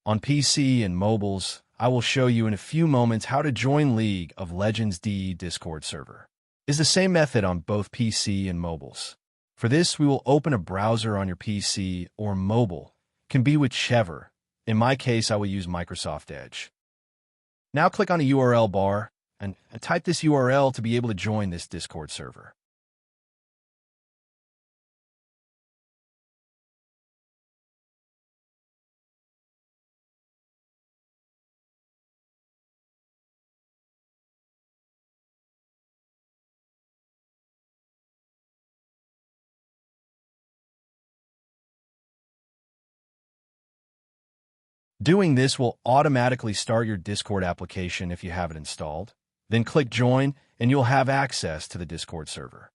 On PC and mobiles, I will show you in a few moments how to join League of Legends DE Discord server. It's the same method on both PC and mobiles. For this, we will open a browser on your PC or mobile. Can be whichever. In my case, I will use Microsoft Edge. Now click on the URL bar and type this URL to be able to join this Discord server. Doing this will automatically start your Discord application if you have it installed. Then click Join, and you'll have access to the Discord server.